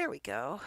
There we go.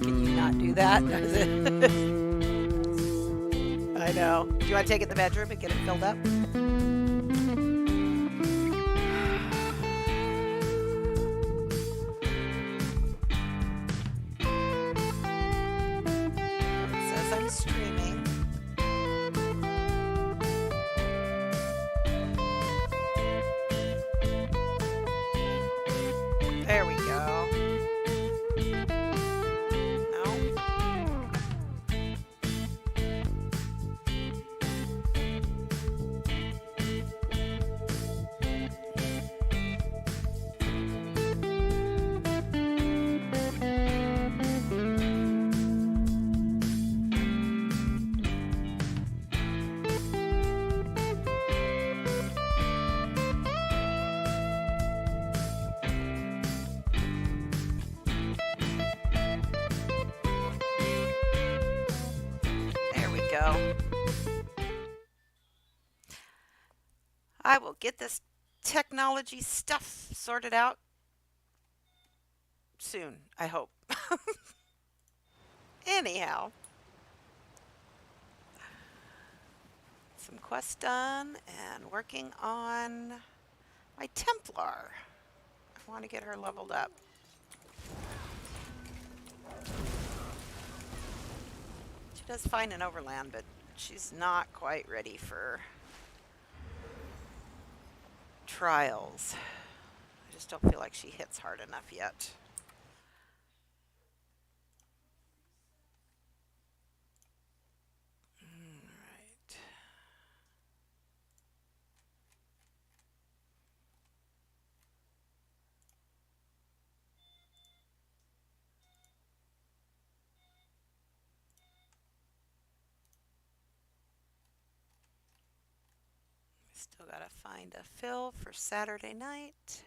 Can you not do that? I know. Do you want to take it in the bedroom and get it filled up? It says I'm streaming. There we go. No. There we go. I will get this technology stuff sorted out soon, I hope. Anyhow, some quests done and working on my Templar. I want to get her leveled up. She does fine in Overland, but she's not quite ready for trials. I just don't feel like she hits hard enough yet. Right. Still gotta find a fill for Saturday night.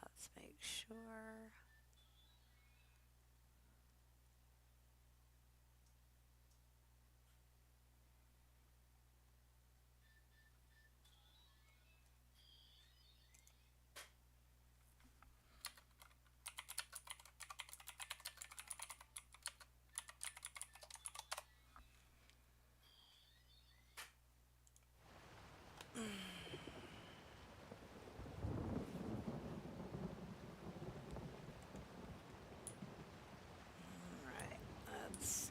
Let's make sure. Alright, let's see.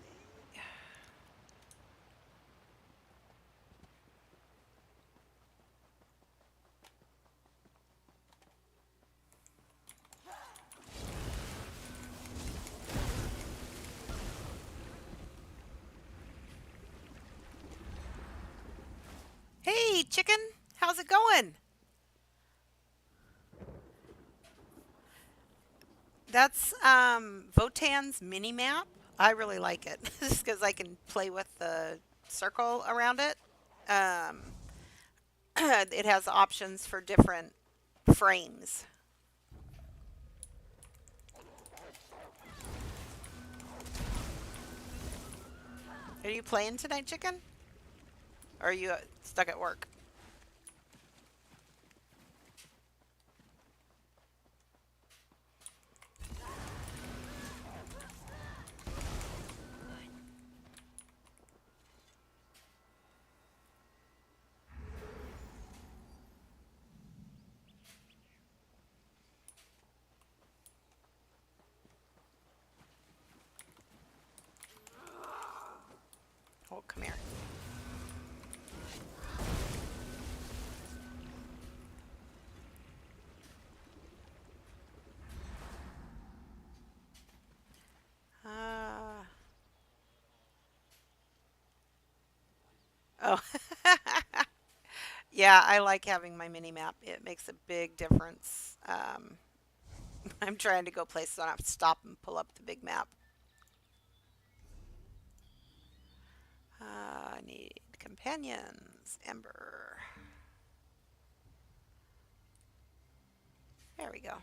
Hey, chicken, how's it going? That's Votan's mini map. I really like it just because I can play with the circle around it. Um, it has options for different frames. Are you playing tonight, chicken? Or are you stuck at work? Oh, come here. Uh, oh, yeah, I like having my mini map. It makes a big difference. I'm trying to go places, so I don't have to stop and pull up the big map. I need companions. Ember. There we go.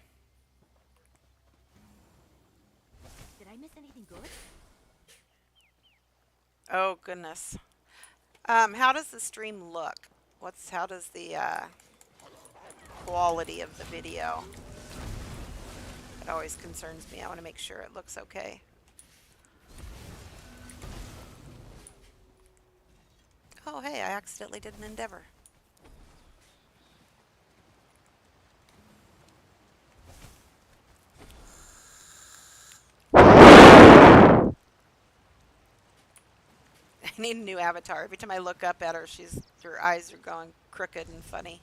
Did I miss anything good? Oh, goodness. How does the stream look? How does the quality of the video? It always concerns me. I want to make sure it looks okay. Oh, hey, I accidentally did an endeavor. I need a new avatar. Every time I look up at her, her eyes are going crooked and funny.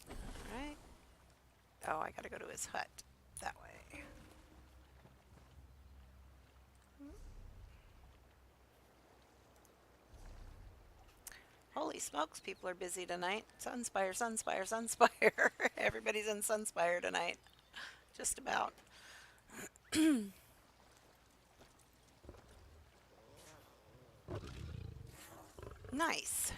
All right. Oh, I gotta go to his hut that way. Holy smokes, people are busy tonight. Sunspire, Sunspire, Sunspire. Everybody's in Sunspire tonight. Just about. Nice.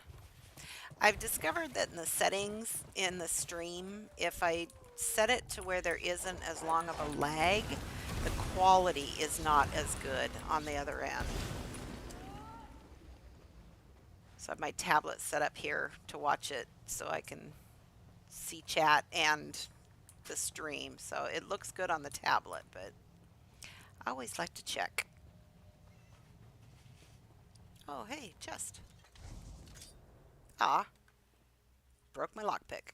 I've discovered that in the settings in the stream, if I set it to where there isn't as long of a lag, the quality is not as good on the other end. So I have my tablet set up here to watch it so I can see chat and the stream. So it looks good on the tablet, but I always like to check. Oh, hey, chest. Ah, broke my lockpick.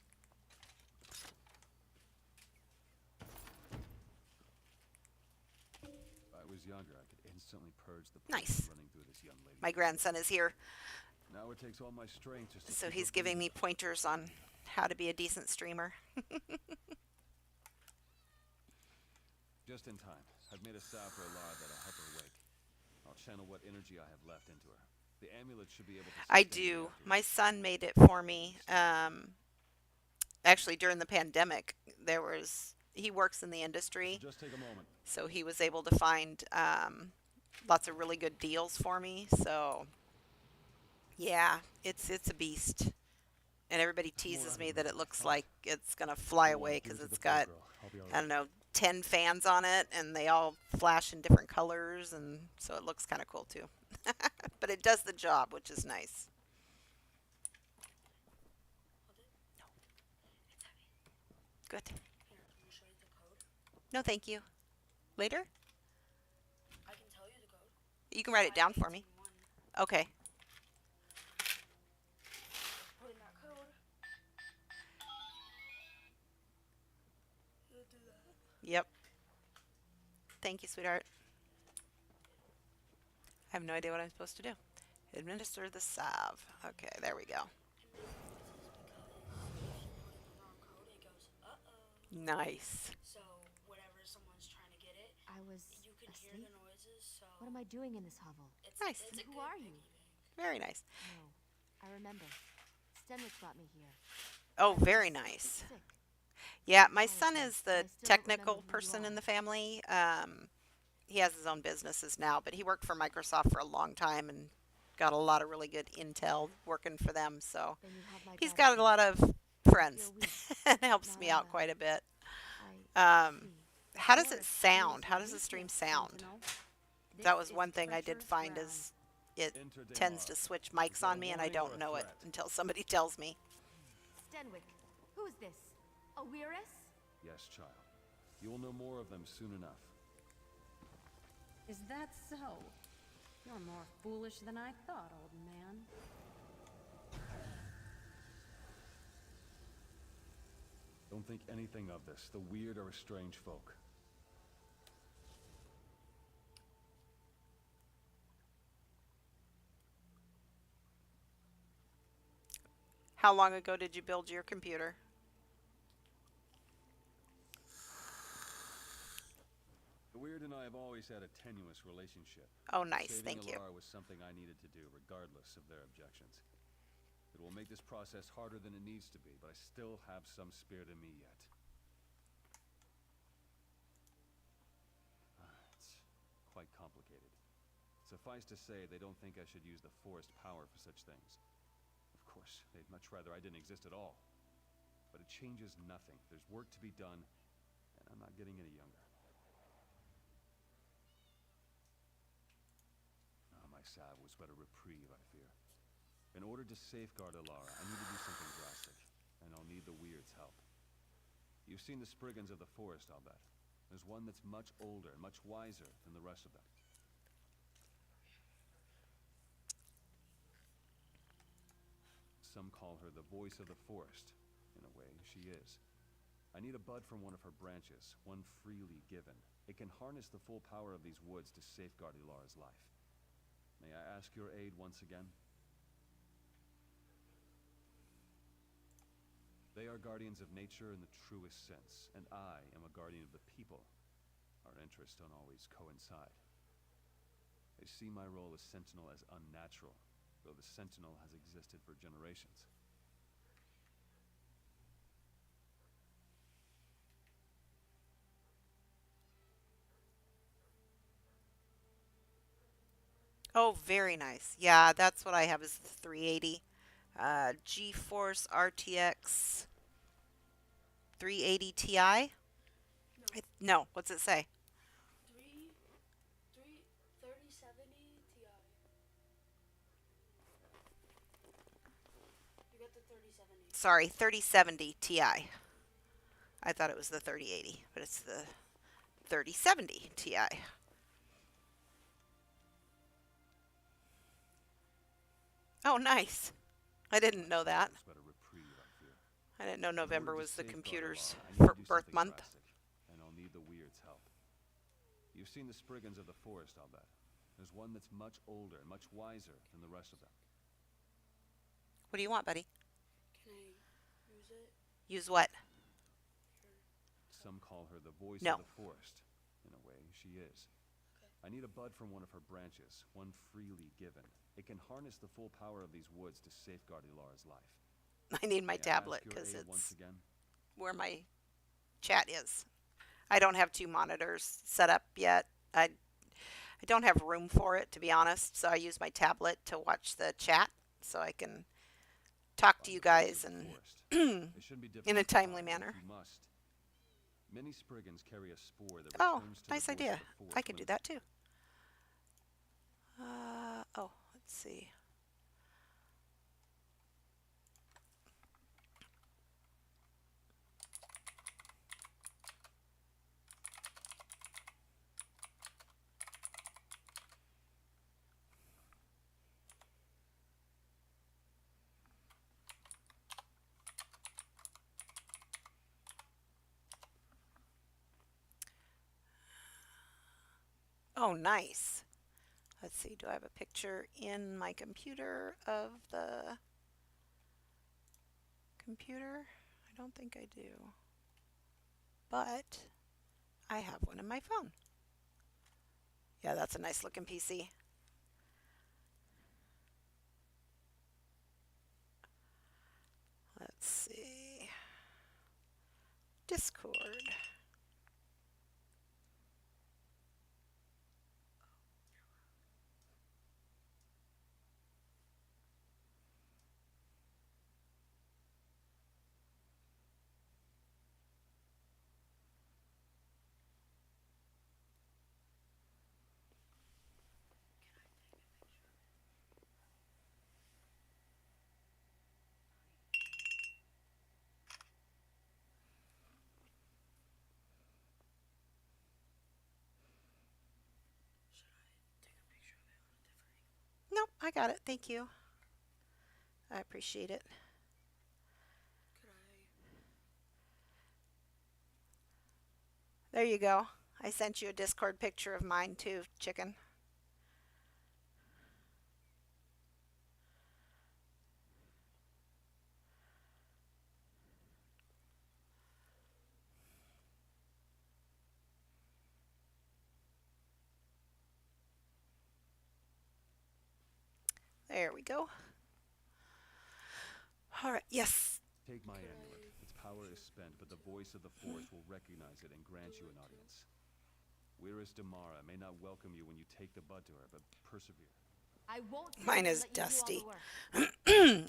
If I was younger, I could instantly purge the Nice. running through this young lady. My grandson is here, Now it takes all my strength just to so keep he's her giving me breathing. pointers on how to be a decent streamer. Just in time. I've made a salve for Alara that'll help her wake. I'll channel what energy I have left into her. The amulet should be able to I sustain the do. afterlife. My son made it for me. Actually, during the pandemic, he works in the industry, Just take a moment. so he was able to find lots of really good deals for me. So yeah, it's a beast. And everybody teases me that it looks like it's gonna fly Go on, away give because it to the it's poor got, girl. I'll be I alright. don't know, 10 fans on it and they all flash in different colors, and so it looks kind of cool too. But it does the job, which is nice. Good. No, thank you. Later? You can write it down for me. Okay. Yep. Thank you, sweetheart. I have no idea what I'm supposed to do. Administer the salve. Okay, there we go. Nice. I was asleep. What am I doing in this hovel? Nice. And who are you? Very nice. No, I remember. Stenwick brought me here. Oh, I very was nice. sick. Yeah, my son Apologize, is but the I still don't remember technical who you person in are. the family. He has his own businesses now, but he worked for Microsoft for a long time and got a lot of really good intel working for them. So Then you have my he's got a gratitude. lot of I friends feel weak, and but helps not me out unwell. quite a bit. I Um, see. The how does it forest fuels sound? How your does the stream weakness, sound? Sentinel. That This was is one thing I did treacherous find ground. is it Enter tends Damar. to switch Is mics that a on me and I warning or don't a know it threat? until somebody tells me. Stenwick, who's this? A Weirus? Yes, child. You will know more of them soon enough. Is that so? You're more foolish than I thought, old man. Don't think anything of this. The weird are a strange folk. How long ago did you build your computer? The weird and I have always had a tenuous relationship. Oh, nice. Saving Thank you. Alara was something I needed to do, regardless of their objections. It will make this process harder than it needs to be, but I still have some spirit in me yet. It's quite complicated. Suffice to say, they don't think I should use the forest power for such things. Of course, they'd much rather I didn't exist at all. But it changes nothing. There's work to be done, and I'm not getting any younger. My salve was but a reprieve, I fear. In order to safeguard Alara, I need to do something drastic, and I'll need the Weird's help. You've seen the Spriggans of the forest, I'll bet. There's one that's much older and much wiser than the rest of them. Some call her the voice of the forest. In a way, she is. I need a bud from one of her branches, one freely given. It can harness the full power of these woods to safeguard Ilara's life. May I ask your aid once again? They are guardians of nature in the truest sense, and I am a guardian of the people. Our interests don't always coincide. They see my role as Sentinel as unnatural, though the Sentinel has existed for generations. Oh, very nice. Yeah, that's what I have is the 380. GeForce RTX 380 Ti. No, what's it say? 3070 Ti. You got the 3070. Sorry, 3070 Ti. I thought it was the 3080, but it's the 3070 Ti. Oh, nice. I didn't know that. Was but a reprieve, I fear. I didn't know In order November to was the safeguard computer's Alara, I need to do birth something month. drastic, and I'll need the Weird's help. You've seen the Spriggans of the forest, I'll bet. There's one that's much older and much wiser than the rest of them. What do you want, buddy? Can I use it? Use what? Some call her the voice No. of the forest. In a way, she is. Okay. I need a bud from one of her branches, one freely given. It can harness the full power of these woods to safeguard Ilara's life. I need my May I tablet ask your because aid it's once again? where my chat is. I don't have two monitors set up yet. I don't have room for it, to be honest, so I use my tablet to watch the chat so I can talk to Find you the voice guys of the and forest. It shouldn't be difficult in a to timely find, but manner. you must. Many Spriggans carry a spore that Oh, returns to nice the voice idea. of the forest I could when do it- that too. Oh, let's see. Oh, nice. Let's see. Do I have a picture in my computer of the computer? I don't think I do. But I have one in my phone. Yeah, that's a nice looking PC. Discord. Nope, I got it. Thank you. I appreciate it. Could I? There you go. I sent you a Discord picture of mine too, chicken. There we go. All right, yes. Take my amulet. Its power is spent, but the voice of the Force will recognize it and grant you an audience. Weirus Damara may not welcome you when you take the bud to her, but persevere. I won't sit Mine and is let you do all the dusty. work.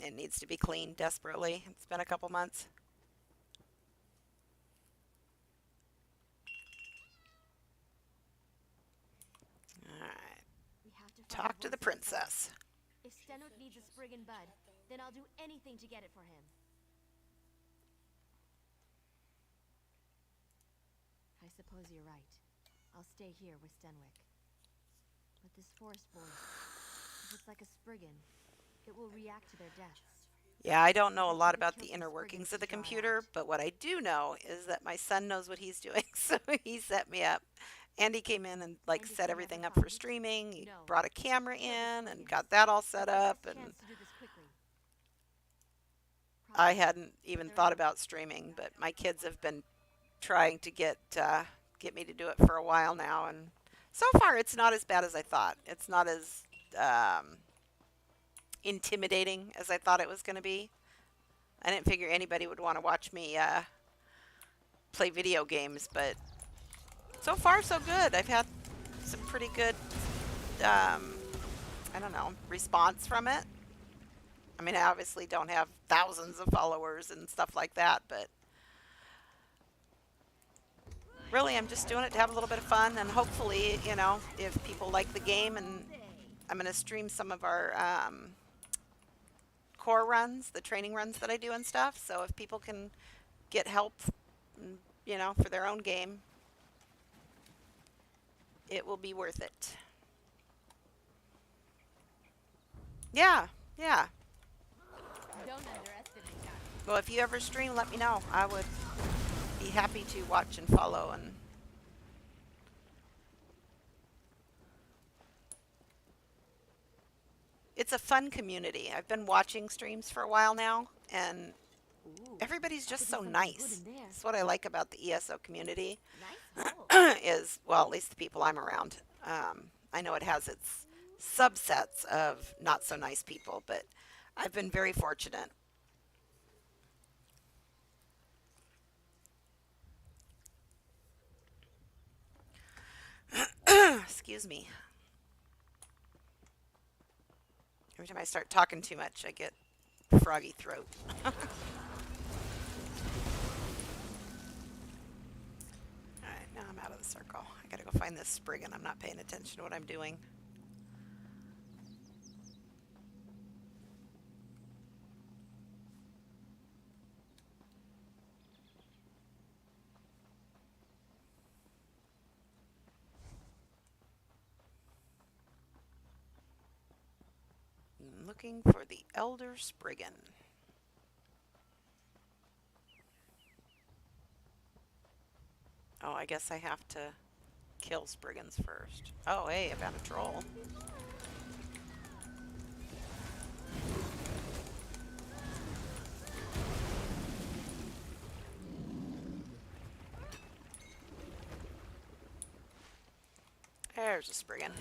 It needs to be cleaned desperately. It's been a couple months. All right, We have to find talk to the voice of Force. princess. If Stenwick needs a sprig and bud, then I'll do anything to get it for him. I suppose you're right. I'll stay here with Stenwick. But this forest voice, if it's like a spriggan, it will react to their deaths. Yeah, I don't know a lot about the inner workings of the computer, but what I do know is that my son knows what he's doing, so he set me up. And he came in and like And did set you everything never up for find? streaming. He No. brought a camera Kill the in and spriggans. got that all set It's our up, best and chance to do this quickly. I Probably. hadn't even They're thought out. about streaming, but my kids have been trying to get me to do it for a while now, and so far it's not as bad as I thought. It's not as intimidating as I thought it was going to be. I didn't figure anybody would want to watch me play video games, but so far so good. I've had some pretty good, I don't know, response from it. I mean, I obviously don't have thousands of followers and stuff like that, but really I'm just doing it to have a little bit of fun, and hopefully, you know, if people like the game, and I'm going to stream some of our core runs, the training runs that I do and stuff, so if people can get help, you know, for their own game, it will be worth it. Yeah, yeah. Don't underestimate that. Well, if you ever stream, let me know. I would be happy to watch and follow. And it's a fun community. I've been watching streams for a while now, and Ooh, everybody's just could be so something nice. good in there. That's what I like about the ESO community. Nice hole. Is, well, at least the people I'm around. I know it has its subsets of not so nice people, but I've been very fortunate. Excuse me. Every time I start talking too much, I get froggy throat. Alright, now I'm out of the circle. I gotta go find this sprig, and I'm not paying attention to what I'm doing. I'm looking for the elder spriggan. Oh, I guess I have to kill spriggans first. Oh, hey, I found a troll. There's a spriggan.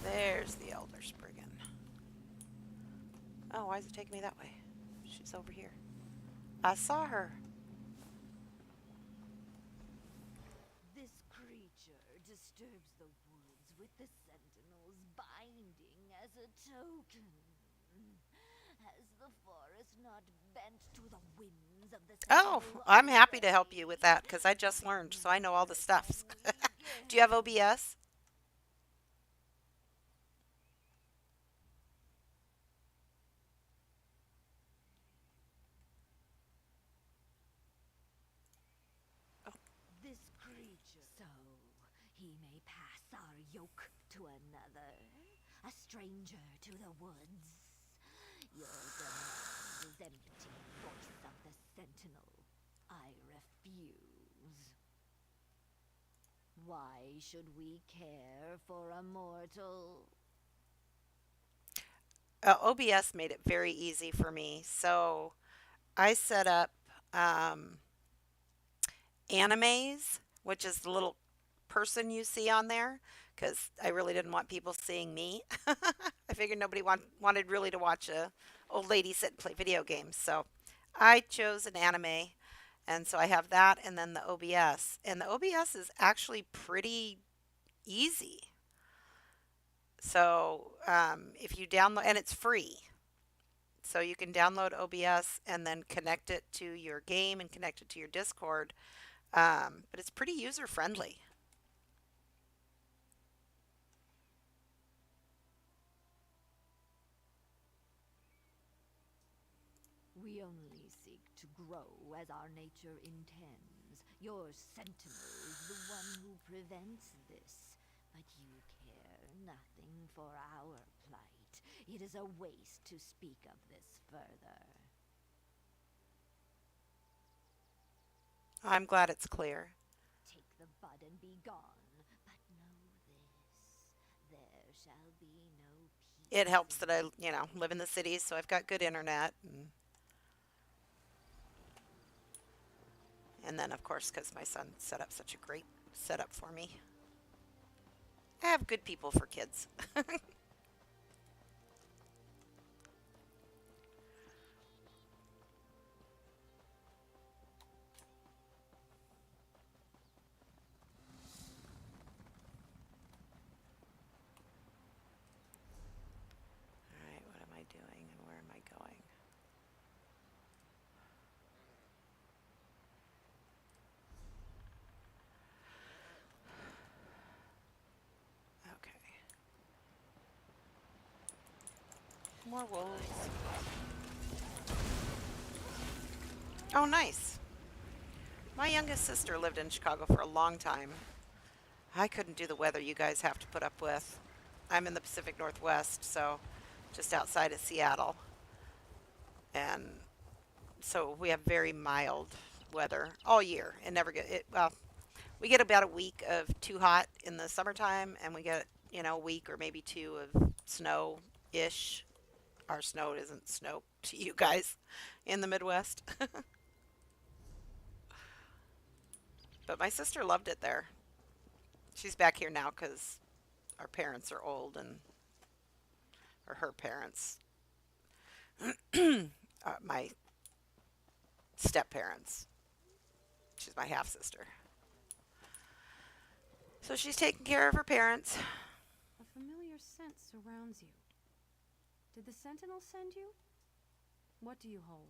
There's the elder spriggan. Oh, why is it taking me that way? She's over here. I saw her. This creature disturbs the woods with the sentinel's binding as a token. Has the forest not bent to the whims of the Oh, sentinel I'm happy to help you with already? that because I just learned, so I know all the stuffs. Can we Do you have begin? OBS? This creature, so he may pass our yoke to another, a stranger to the woods. Your demand is empty, voice of the sentinel. I refuse. Why should we care for a mortal? OBS made it very easy for me. So I set up um, animes, which is the little person you see on there, because I really didn't want people seeing me. I figured nobody wanted really to watch a old lady sit and play video games. So I chose an anime, and so I have that and then the OBS. And the OBS is actually pretty easy. So if you download, and it's free. So you can download OBS and then connect it to your game and connect it to your Discord. But it's pretty user friendly. We only seek to grow as our nature intends. Your sentinel is the one who prevents this. But you care nothing for our plight. It is a waste to speak of this further. I'm glad it's clear. Take the bud and be gone. But know this, there shall be no peace. It helps that I, live in the cities, so I've got good internet. And then, of course, because my son set up such a great setup for me. I have good people for kids. All right, what am I doing and where am I going? Okay. More wolves. Oh, nice. My youngest sister lived in Chicago for a long time. I couldn't do the weather you guys have to put up with. I'm in the Pacific Northwest, so just outside of Seattle. And so we have very mild weather all year and never get it. Well, we get about a week of too hot in the summertime, and we get, a week or maybe two of snow ish. Our snow isn't snow to you guys in the Midwest. But my sister loved it there. She's back here now because our parents are old, or her parents, my step parents. She's my half sister. So she's taking care of her parents. A familiar scent surrounds you. Did the sentinel send you? What do you hold?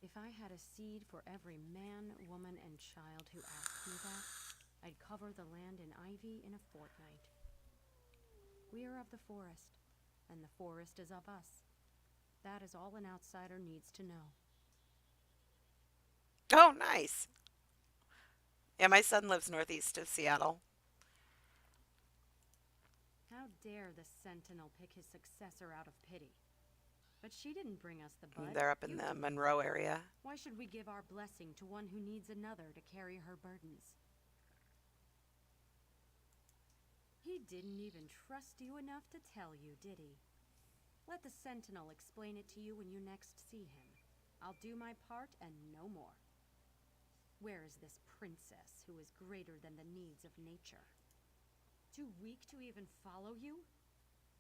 If I had a seed for every man, woman, and child who asked me that, I'd cover the land in ivy in a fortnight. We are of the forest, and the forest is of us. That is all an outsider needs to know. Oh, nice. Yeah, my son lives northeast of Seattle. How dare the sentinel pick his successor out of pity? But she didn't bring us the bud. They're up in You the did. Monroe area. Why should we give our blessing to one who needs another to carry her burdens? He didn't even trust you enough to tell you, did he? Let the sentinel explain it to you when you next see him. I'll do my part and no more. Where is this princess who is greater than the needs of nature? Too weak to even follow you?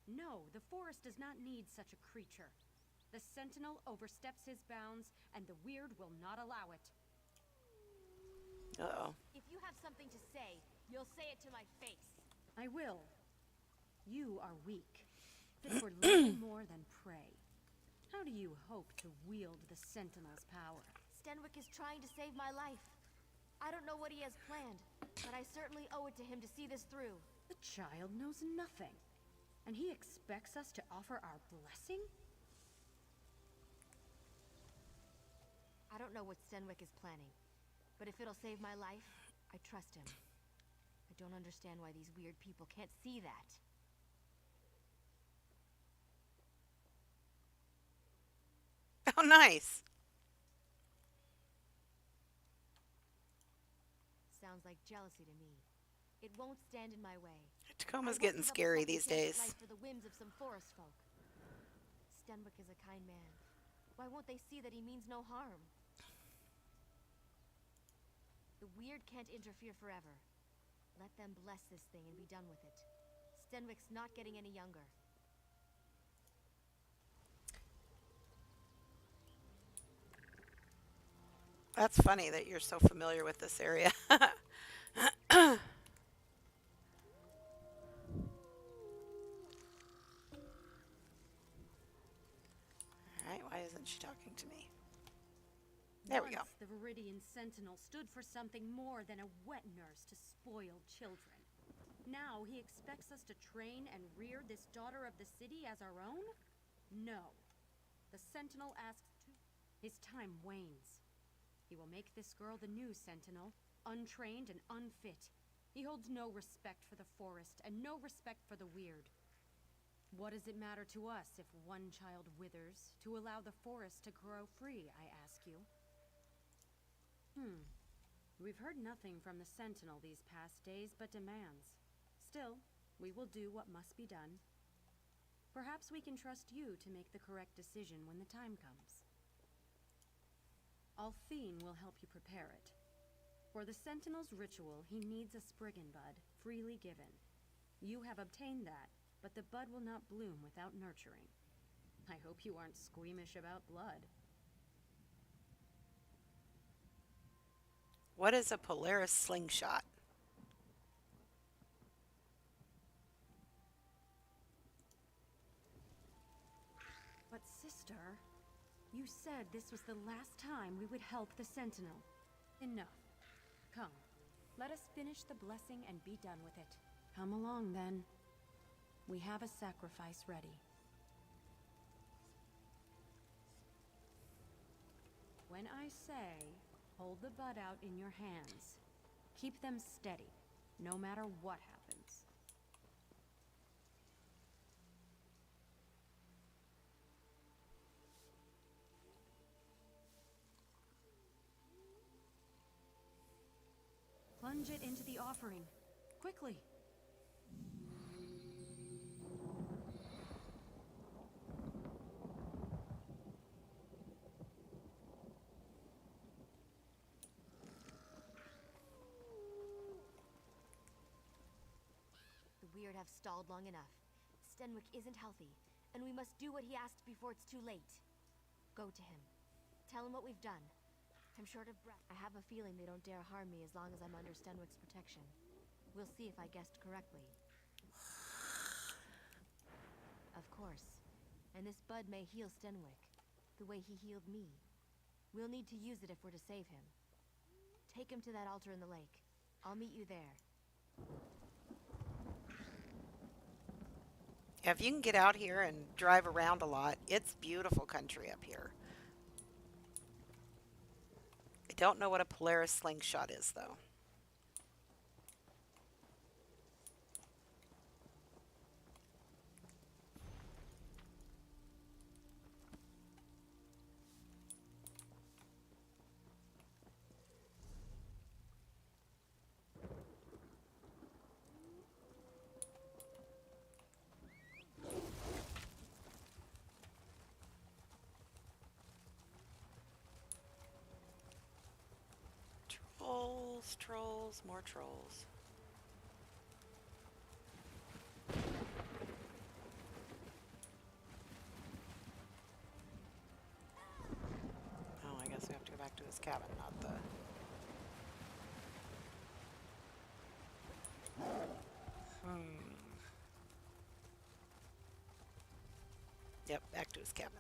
No, the forest does not need such a creature. The Sentinel oversteps his bounds, and the Weird will not allow it. Uh-oh. If you have something to say, you'll say it to my face. I will. You are weak, fit for little more than prey. How do you hope to wield the Sentinel's power? Stenwick is trying to save my life. I don't know what he has planned, but I certainly owe it to him to see this through. The child knows nothing, and he expects us to offer our blessing? I don't know what Stenwick is planning, but if it'll save my life, I trust him. I don't understand why these weird people can't see that. Oh, nice. Sounds like jealousy to me. It won't stand in my way. Tacoma's I won't getting give up a scary second these chance at days. life for the whims of some forest folk. Stenwick is a kind man. Why won't they see that he means no harm? The Weird can't interfere forever. Let them bless this thing and be done with it. Stenwick's not getting any younger. That's funny that you're so familiar with this area. Alright, why isn't she talking to me? There we go. Once the Viridian Sentinel stood for something more than a wet nurse to spoil children. Now he expects us to train and rear this daughter of the city as our own? No. The Sentinel asks to... His time wanes. He will make this girl the new Sentinel, untrained and unfit. He holds no respect for the forest and no respect for the Weird. What does it matter to us if one child withers to allow the forest to grow free, I ask you? We've heard nothing from the Sentinel these past days but demands. Still, we will do what must be done. Perhaps we can trust you to make the correct decision when the time comes. Althine will help you prepare it. For the Sentinel's ritual, he needs a Spriggan bud, freely given. You have obtained that, but the bud will not bloom without nurturing. I hope you aren't squeamish about blood. What is a Polaris slingshot? But sister, you said this was the last time we would help the Sentinel. Enough. Come, let us finish the blessing and be done with it. Come along then. We have a sacrifice ready. When I say, hold the bud out in your hands. Keep them steady, no matter what happens. Plunge it into the offering. Quickly. The Weird have stalled long enough. Stenwick isn't healthy, and we must do what he asked before it's too late. Go to him. Tell him what we've done. I'm short of breath. I have a feeling they don't dare harm me as long as I'm under Stenwick's protection. We'll see if I guessed correctly. Of course. And this bud may heal Stenwick, the way he healed me. We'll need to use it if we're to save him. Take him to that altar in the lake. I'll meet you there. If you can get out here and drive around a lot, it's beautiful country up here. I don't know what a Polaris slingshot is, though. Trolls, trolls, more trolls. his cabin, not the... Yep, back to his cabin.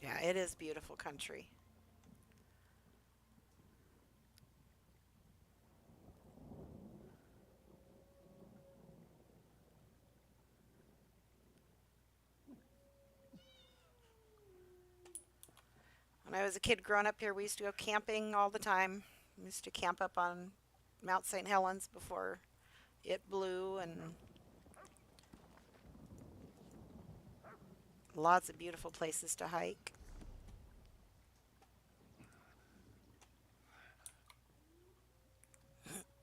Yeah, it is beautiful country. When I was a kid growing up here, we used to go camping all the time. We used to camp up on Mount St. Helens before it blew, and lots of beautiful places to hike.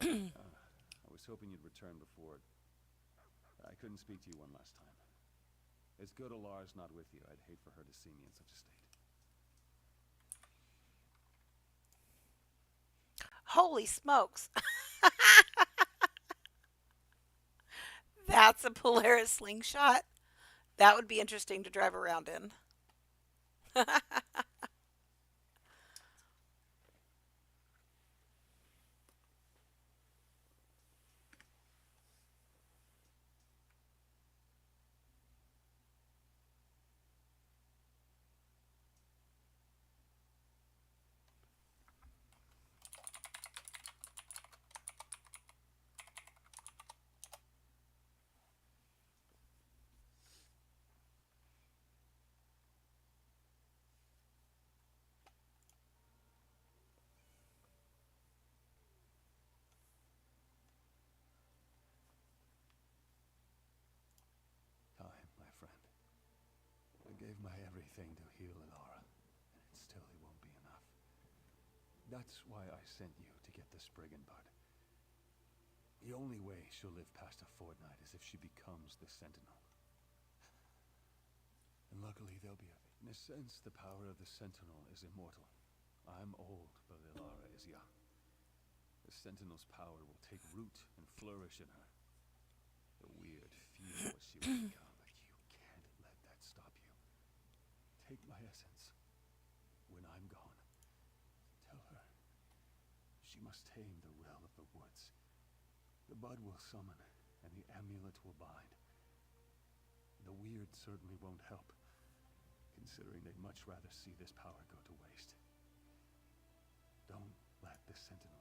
I was hoping you'd return before. I couldn't speak to you one last time. It's good Alar's not with you. I'd hate for her to see me in such a state. Holy smokes! That's a Polaris slingshot. That would be interesting to drive around in. Time, my friend. I gave my everything to heal Alara, and it won't be enough. That's why I sent you to get the Spriggan bud. The only way she'll live past a fortnight is if she becomes the Sentinel. And luckily there'll be a... In a sense, the power of the Sentinel is immortal. I'm old, but Alara is young. The Sentinel's power will take root and flourish in her. The weird fear what she will become, but you can't let that stop you. Take my essence. When I'm gone, tell her she must tame the Rel of the Woods. The bud will summon, and the amulet will bind. The weird certainly won't help, considering they'd much rather see this power go to waste. Don't let the Sentinels...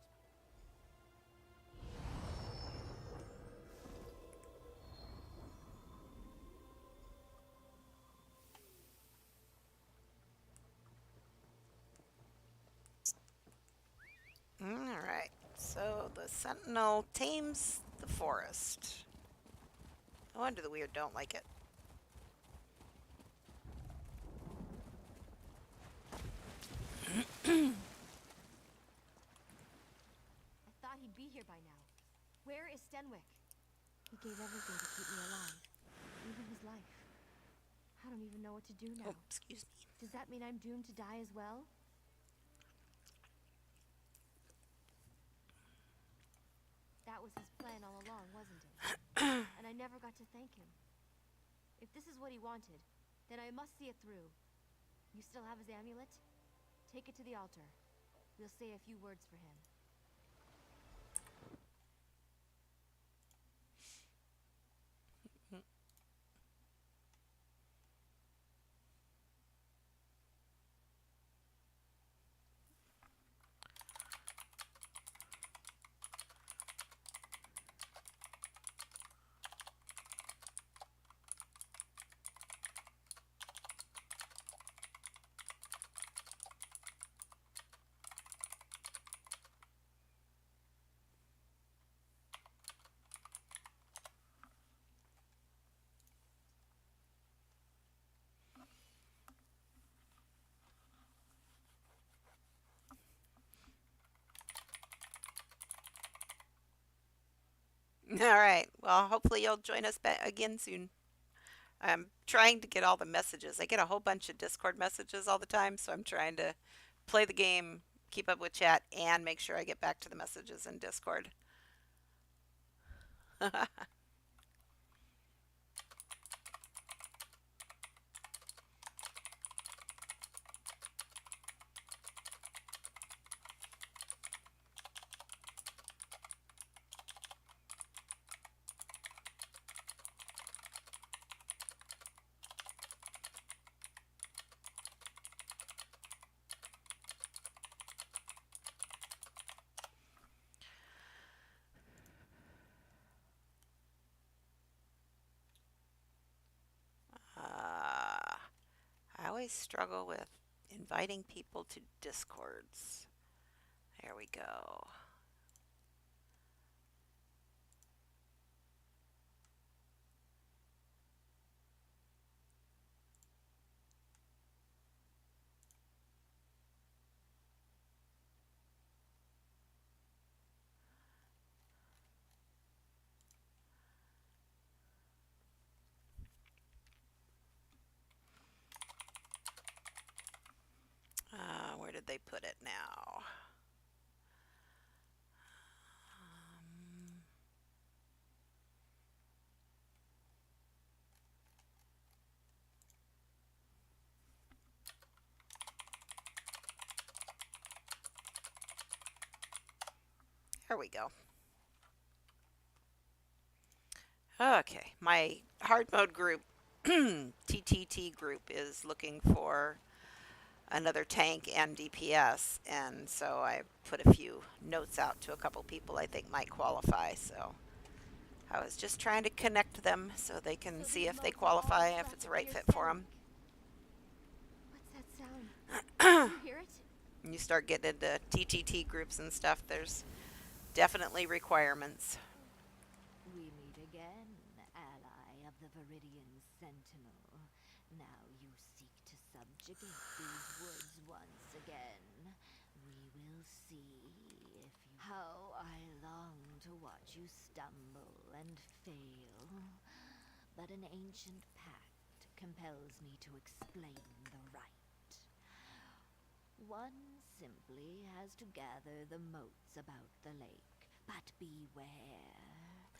Alright, so the Sentinel tames the forest. No wonder the weird don't like it. I thought he'd be here by now. Where is Stenwick? He gave everything to keep me alive, even his life. I don't even know what to do now. Oh, excuse me. Does that mean I'm doomed to die as well? That was his plan all along, wasn't it? And I never got to thank him. If this is what he wanted, then I must see it through. You still have his amulet? Take it to the altar. We'll say a few words for him. All right. Well, hopefully you'll join us back again soon. I'm trying to get all the messages. I get a whole bunch of Discord messages all the time, so I'm trying to play the game, keep up with chat, and make sure I get back to the messages in Discord. I always struggle with inviting people to Discords. There we go. Where did they put it now? There we go. Okay, my hard mode group, TTT group, is looking for another tank and DPS, and so I put a few notes out to a couple people I think might qualify. So I was just trying to connect them so they can see if they qualify, if it's a right fit for them. What's that sound? You hear it? And you start getting into TTT groups and stuff, there's definitely requirements. We meet again, ally of the Viridian Sentinel. Now you seek to subjugate these woods once again. We will see if you... How I long to watch you stumble and fail. But an ancient pact compels me to explain the rite. One simply has to gather the moats about the lake. But beware.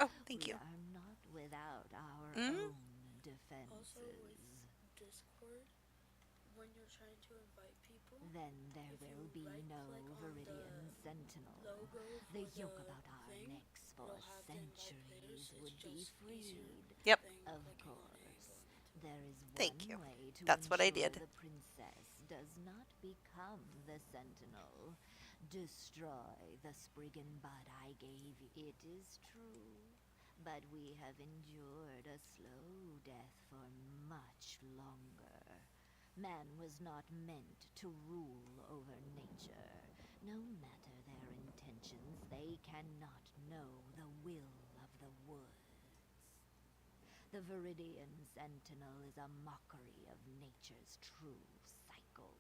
Oh, thank you. We are not without our Mm? own defenses. Also with Discord, when you're trying to invite people, Then there if will you be no right-click on Viridian the Sentinel. logo The for yoke the about our thing, necks for it'll have the invite centuries players. would It's be just easier freed. Yep. than Of clicking on it, course, but there is Thank one you. way to That's what I ensure did. the princess does not become the Sentinel. Destroy the Spriggan bud I gave you. It is true, but we have endured a slow death for much longer. Man was not meant to rule over nature. No matter their intentions, they cannot know the will of the woods. The Viridian Sentinel is a mockery of nature's true cycle.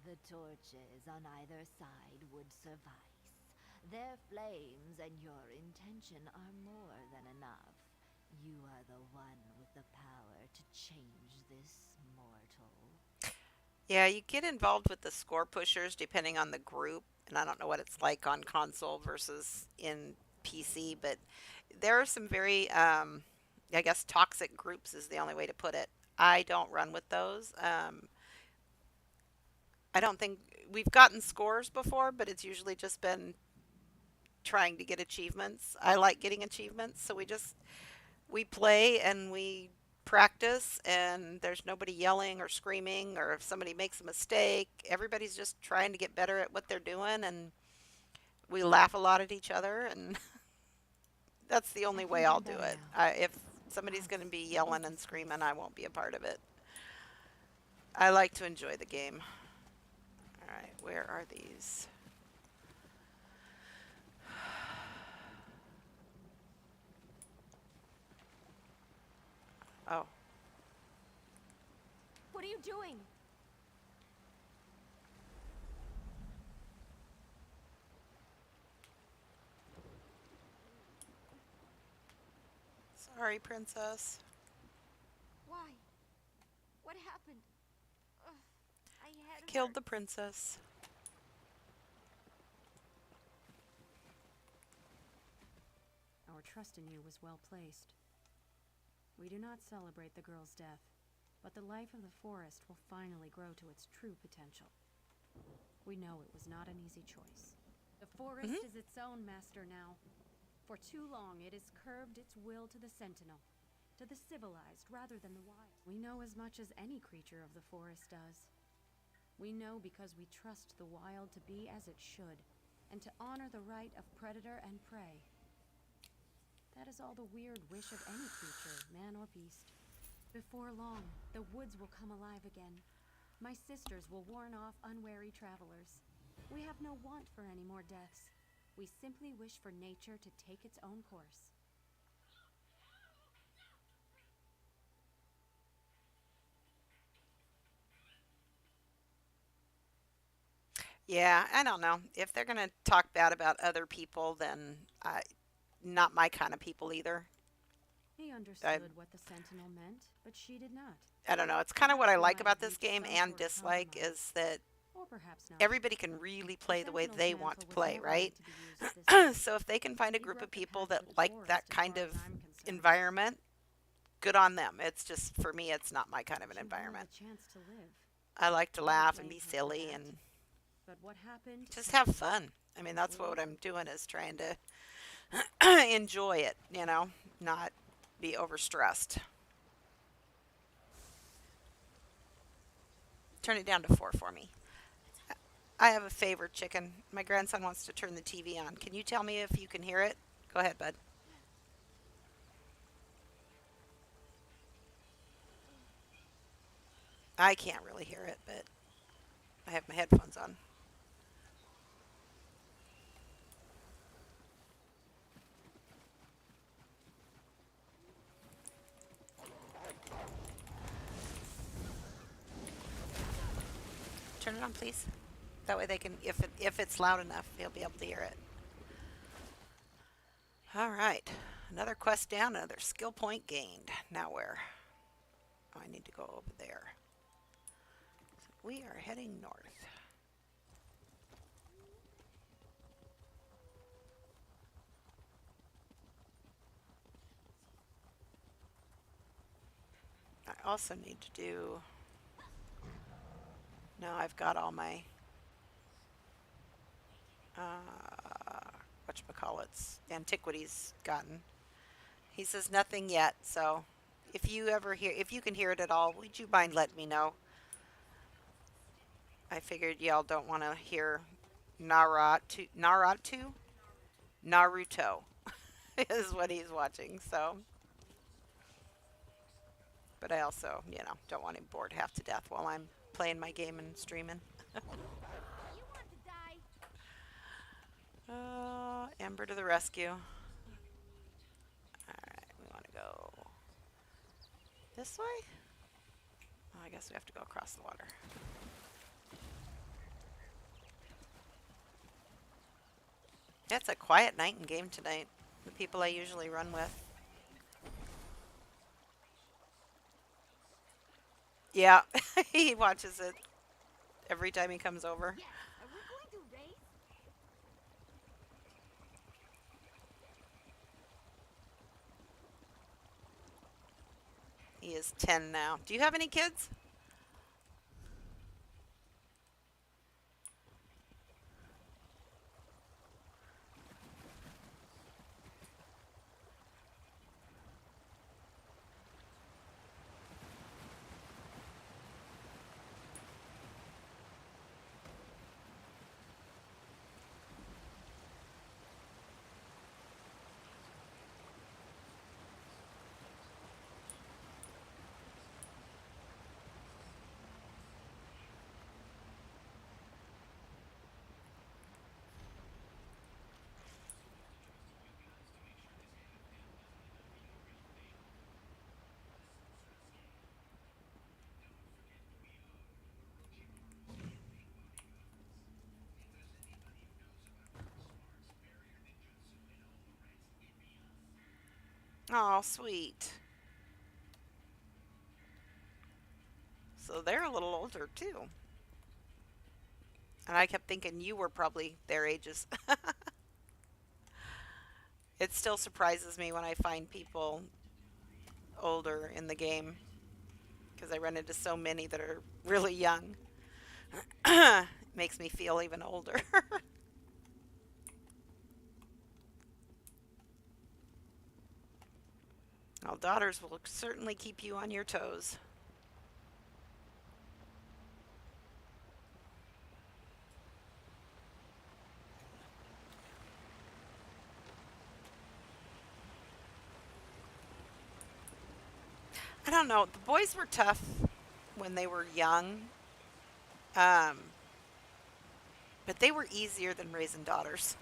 The torches on either side would suffice. Their flames and your intention are more than enough. You are the one with the power to change this mortal. Yeah, you get involved with the score pushers depending on the group, and I don't know what it's like on console versus in PC, but there are some very, I guess, toxic groups is the only way to put it. I don't run with those. I don't think we've gotten scores before, but it's usually just been trying to get achievements. I like getting achievements, so we play and we practice, and there's nobody yelling or screaming, or if somebody makes a mistake, everybody's just trying to get better at what they're doing, and we laugh a lot at each other, and that's the only way I'll do it. If somebody's going to be yelling and screaming, I won't be a part of it. I like to enjoy the game. All right, where are these? Oh, What are you doing? sorry, princess. Why? What happened? Ugh, I had Killed the princess. Our trust in you was well placed. We do not celebrate the girl's death, but the life of the forest will finally grow to its true potential. We know it was not an easy choice. The forest is its own master now. For too long it has curbed its will to the sentinel, to the civilized rather than the wild. We know as much as any creature of the forest does. We know because we trust the wild to be as it should, and to honor the right of predator and prey. That is all the weird wish of any creature, man or beast. Before long, the woods will come alive again. My sisters will warn off unwary travelers. We have no want for any more deaths. We simply wish for nature to take its own course. Yeah, I don't know. If they're gonna talk bad about other people, then not my kind of people either. He I, understood what the sentinel meant, but she did not. I don't know. It's kind of what I Perhaps they like might about have this reached game some and sort of dislike compromise. is that Or perhaps not. everybody can really The play the way sentinel's they want to mantle was play, never right? meant to be used this way. So if they can find a He group of broke the people pact that with the like forest that as kind far of as I'm concerned. environment, good on them. It's just for me, it's not my kind of an She wanted environment. a chance to live. I like to I laugh don't and be blame her for silly that. and But what happened? just have fun. I mean, that's what Concludes I'm doing is trying to enjoy it, not be overstressed. Turn it down to 4 for me. I have a favor, chicken. My grandson wants to turn the TV on. Can you tell me if you can hear it? Go ahead, bud. I can't really hear it, but I have my headphones on. Turn it on, please. That way they can, if it's loud enough, they'll be able to hear it. All right, another quest down, another skill point gained. Now where? Oh, I need to go over there. So we are heading north. I also need to do. No, I've got all my whatchamacallits, antiquities gotten. He says nothing yet, so if you can hear it at all, would you mind letting me know? I figured y'all don't want to hear Naruto is what he's watching, so. But I also, don't want him bored half to death while I'm playing my game and streaming. You want to die? Amber to the rescue. Alright, we want to go this way? Oh, I guess we have to go across the water. It's a quiet night in game tonight. The people I usually run with. Yeah, he watches it every time he comes over. Yes. Are we going to race? He is 10 now. Do you have any kids? Oh, sweet. So they're a little older too. And I kept thinking you were probably their ages. It still surprises me when I find people older in the game because I run into so many that are really young. Makes me feel even older. Well, daughters will certainly keep you on your toes. I don't know. The boys were tough when they were young, um, but they were easier than raising daughters.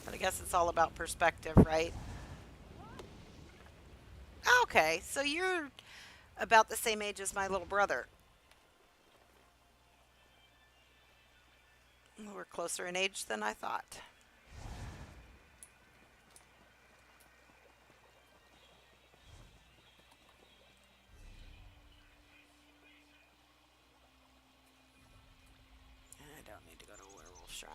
But I guess it's all about perspective, right? Okay, so you're about the same age as my little brother. We're closer in age than I thought. I don't need to go to Werewolf Shrine.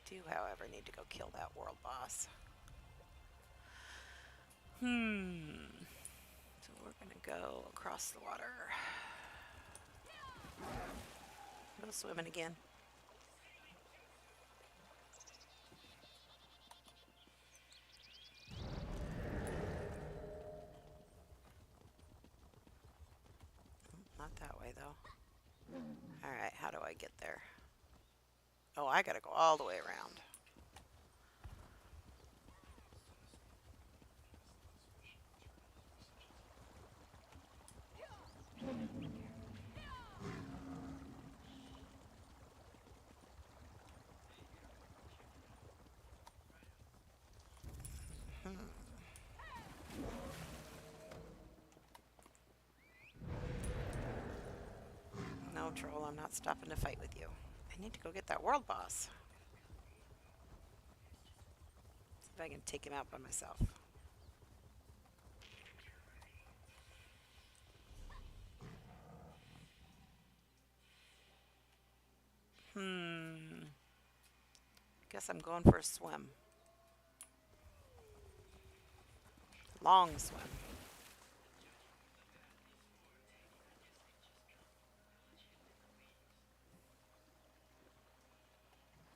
Do, however, need to go kill that world boss. So we're gonna go across the water. Go swimming again. Not that way, though. Alright, how do I get there? Oh, I gotta go all the way around. No, troll, I'm not stopping to fight with you. I need to go get that world boss. See if I can take him out by myself. Guess I'm going for a swim. Long swim.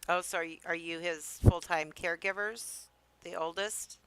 Oh, so are you his full-time caregivers? The oldest?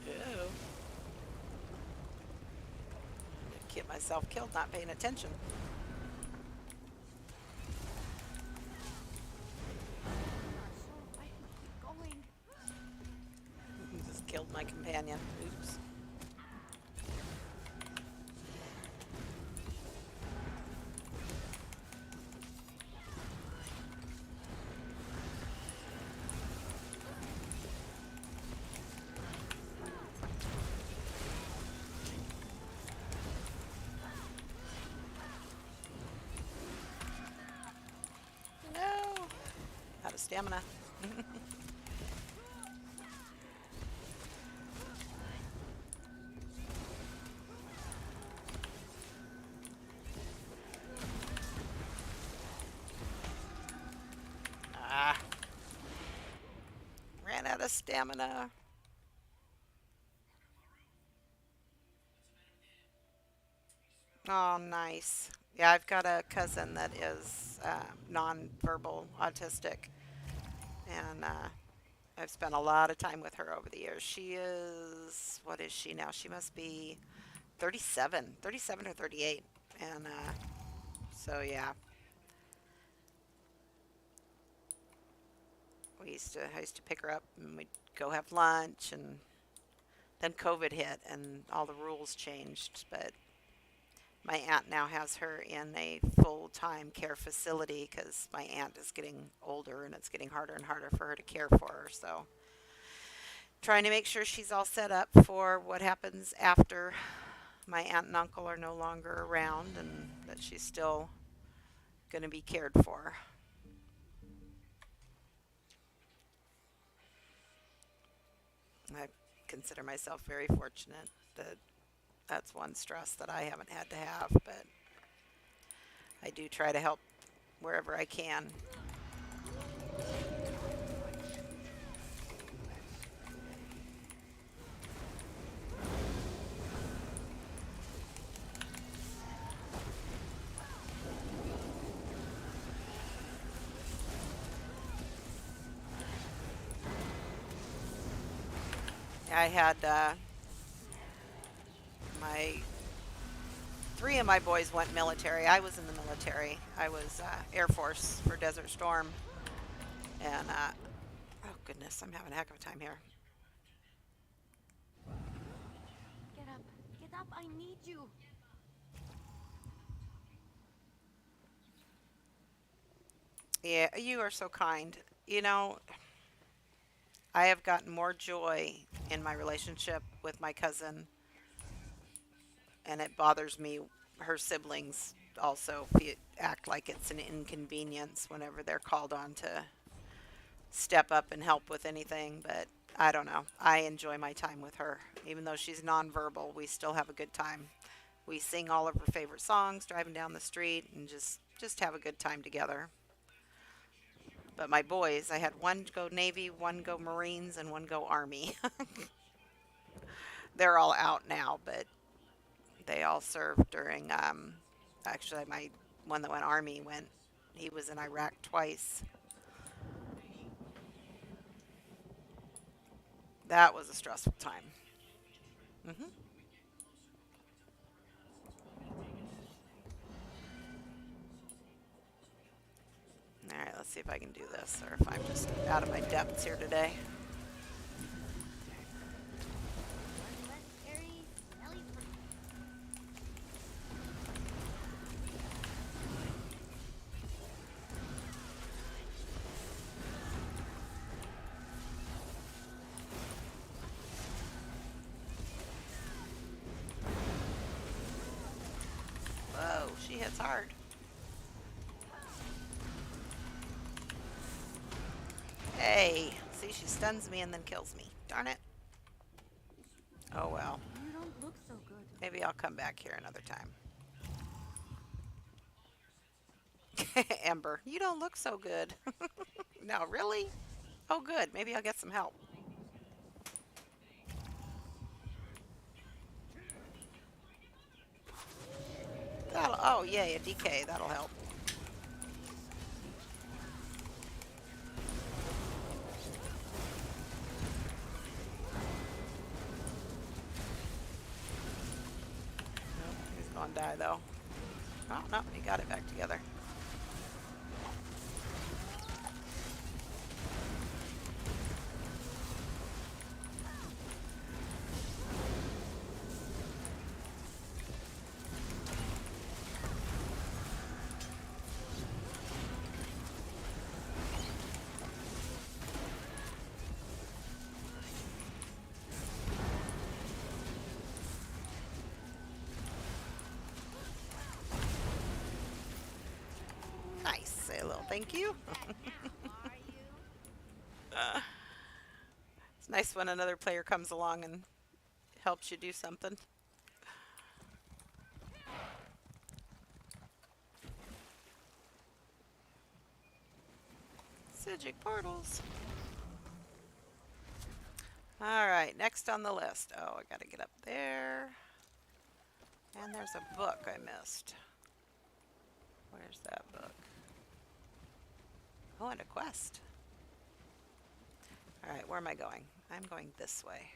Ew. Get myself killed not paying attention. Just killed my companion. Oops. No. Out of stamina. Ah. Ran out of stamina. Oh, nice. Yeah, I've got a cousin that is non-verbal autistic, and I've spent a lot of time with her over the years. She is, what is she now? She must be 37 or 38. And so, yeah, I used to pick her up and we'd go have lunch, and then COVID hit and all the rules changed. But my aunt now has her in a full-time care facility because my aunt is getting older and it's getting harder and harder for her to care for her. So trying to make sure she's all set up for what happens after my aunt and uncle are no longer around, and that she's still going to be cared for. I consider myself very fortunate that that's one stress that I haven't had to have, but I do try to help wherever I can. I had my three of my boys went military. I was in the military. I was Air Force for Desert Storm, and oh goodness, I'm having a heck of a time here. Get up. Get up. I need you. Yeah, you are so kind. You know, I have gotten more joy in my relationship with my cousin, and it bothers me. Her siblings also act like it's an inconvenience whenever they're called on to step up and help with anything, but I don't know. I enjoy my time with her. Even though she's nonverbal, we still have a good time. We sing all of her favorite songs driving down the street and just have a good time together. But my boys, I had one go Navy, one go Marines, and one go Army. They're all out now, but they all served during actually my one that went Army went he was in Iraq twice. That was a stressful time. Hmm. All right, let's see if I can do this, or if I'm just out of my depths here today. One less scary, smelly Whoa, she hits hard. Hey, see, she stuns me and then kills me. Darn it. Oh well. You don't look so good. Maybe I'll come back here another time. Ember, you don't look so good. No, really? Oh, good. Maybe I'll get some help. Oh, yay, a DK. That'll help. Nope, he's gonna die, though. Oh, no, he got it back together. Nice. Say a little thank you. are you? It's nice when another player comes along and helps you do something. Sigic portals. Alright, next on the list. Oh, I gotta get up there. And there's a book I missed. Where's that book? Oh, and a quest. Alright, where am I going? I'm going this way.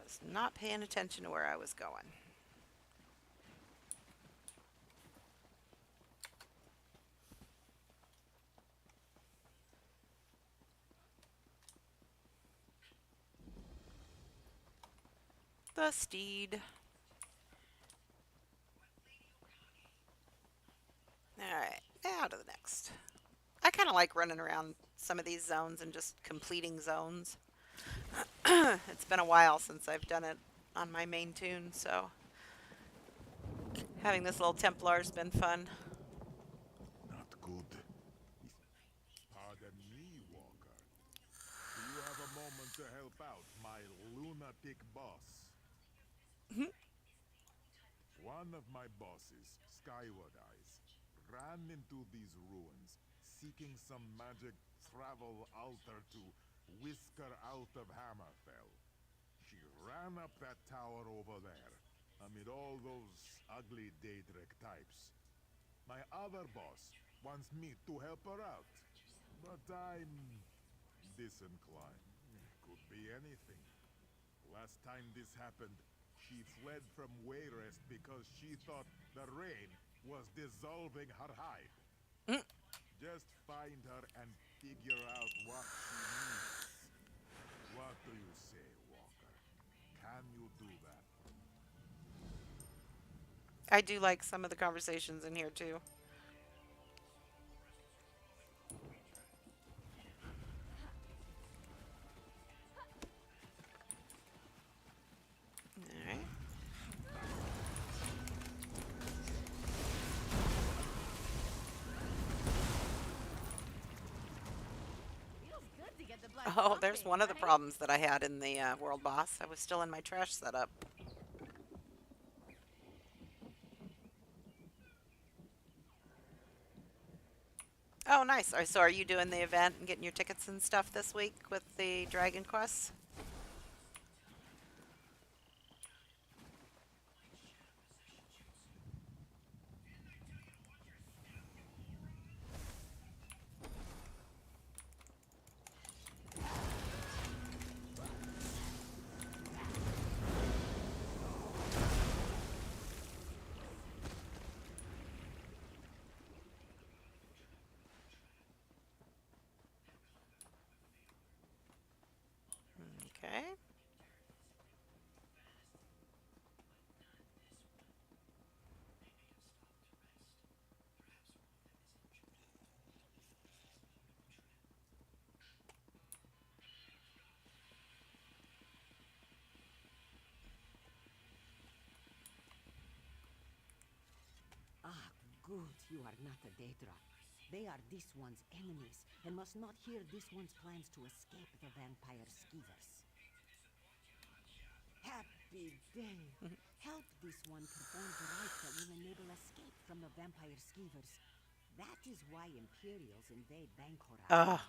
Was not paying attention to where I was going. The steed. Alright, now to the next. I kind of like running around some of these zones and just completing zones. It's been a while since I've done it on my main tune, so having this little Templar's been fun. Not good. Pardon me, Walker. Do you have a moment to help out my lunatic boss? One of my bosses, Skyward Eyes, ran into these ruins, seeking some magic travel altar to whisk her out of Hammerfell. She ran up that tower over there, amid all those ugly Daedric types. My other boss wants me to help her out, but I'm disinclined. Could be anything. Last time this happened, she fled from Wayrest because she thought the rain was dissolving her hide. Mm. Just find her and figure out what she needs. What do you say, Walker? Can you do that? I do like some of the conversations in here too. Alright. Feels good to get the blood Oh, there's pumping, one of the right? problems that I had in the world boss. I was still in my trash setup. Oh, nice. So are you doing the event and getting your tickets and stuff this week with the Dragon Quest? Okay. Ah, good, you are not a Daedra. They are this one's enemies, and must not hear this one's plans to escape the vampire skeevers. Happy day! Help this one perform the rite that will enable escape from the vampire skeevers. That is why Imperials invade Bangkor. Oh,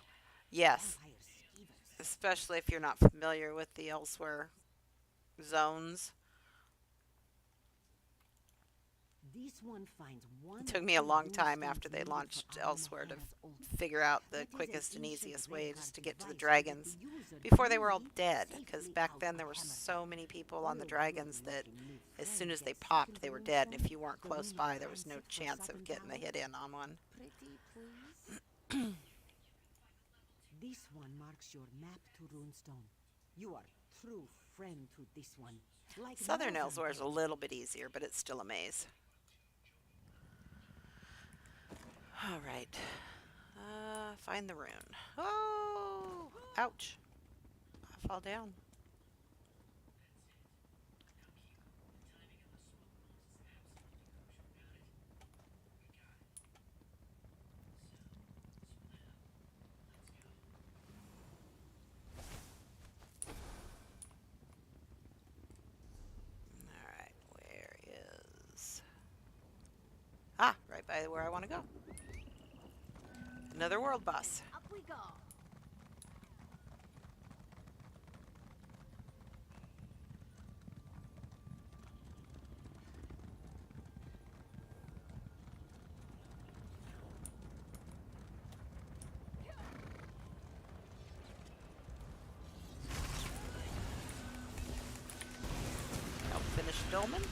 yes. Vampire skeevers. Especially if you're not familiar with the elsewhere zones. This one finds one It took me a long time runestones after they needed launched for elsewhere to Almahera's altar. figure out the That is an quickest and ancient easiest ways Rhaegar to get to the device so that dragons the user before they were all can dead. leave Because safely back out then of there were Hammerfell. so many people on the Your dragons that good-looking new as friend soon as they gets popped, second they were dead. And if runestone, you weren't the close one you by, there was no fancied for chance of Seven getting a Tower. hit in on one. Pretty please? This one marks your map to Runestone. You are true friend to this one. Like Southern no Elsewhere is a vampire. little bit easier, but it's still a maze. All right. Find the rune. Oh! Ouch. I fall down. Alright, where is... Ah, right by where I want to go. Another world boss. Up we go. Stillman?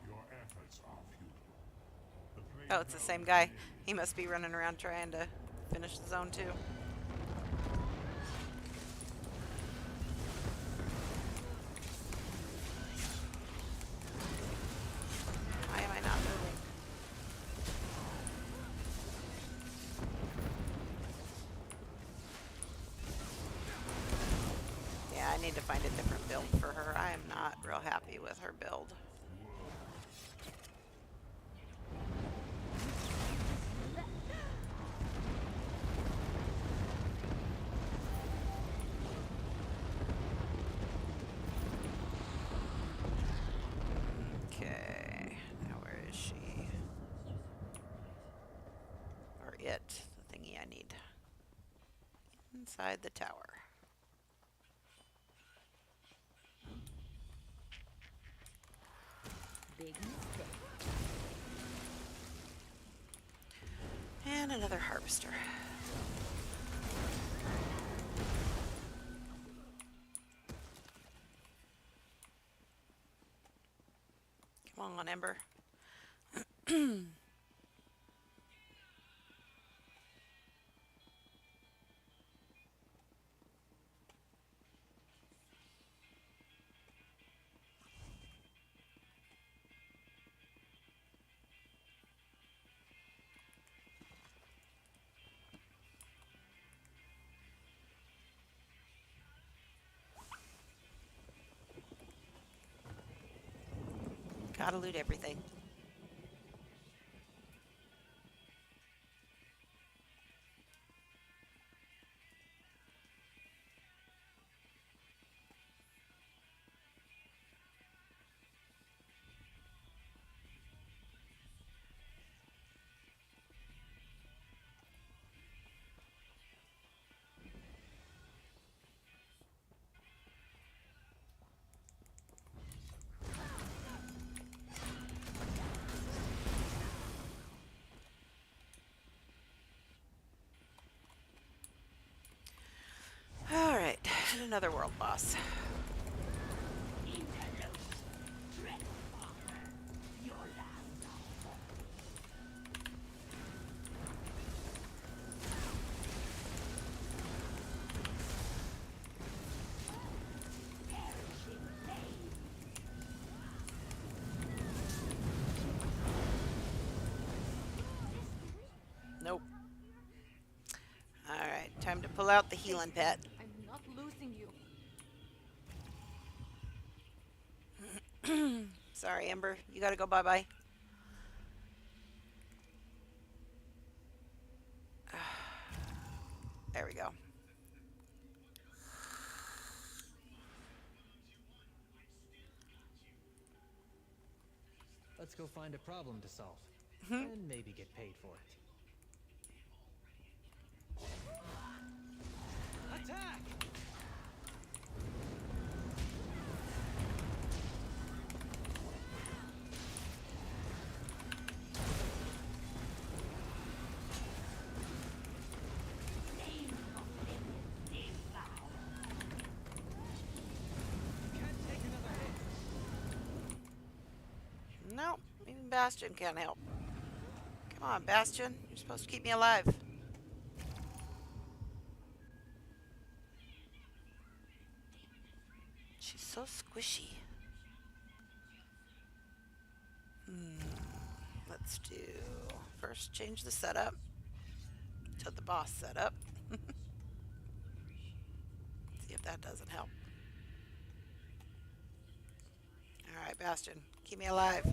Your efforts are futile. The plague Oh, it's the same guy. He must be running around trying to finish the zone too. Why am I not moving? Yeah, I need to find a different build for her. I am not real happy with her build. Okay, now where is she? Or it, the thingy I need. Inside the tower. Big mistake. And another harvester. Come on, Ember. Gotta loot everything. Alright, and another world boss. Nope. Alright, time to pull out the healing pet. I'm not losing you. Sorry, Ember. You gotta go bye-bye. There we go. Let's go find a problem to solve. And maybe get paid for it. Attack! Nope, even Bastion can't help. Come on, Bastion. You're supposed to keep me alive. She's so squishy. Let's do... First, change the setup to the boss setup. See if that doesn't help. Alright, Bastion. Keep me alive.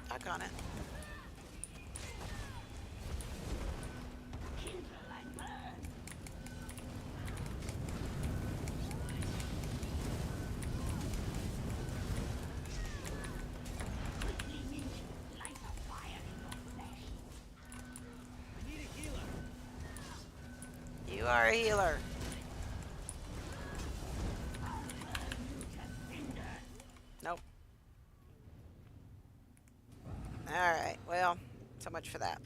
Talk on it. You are a healer. Nope. So much for that.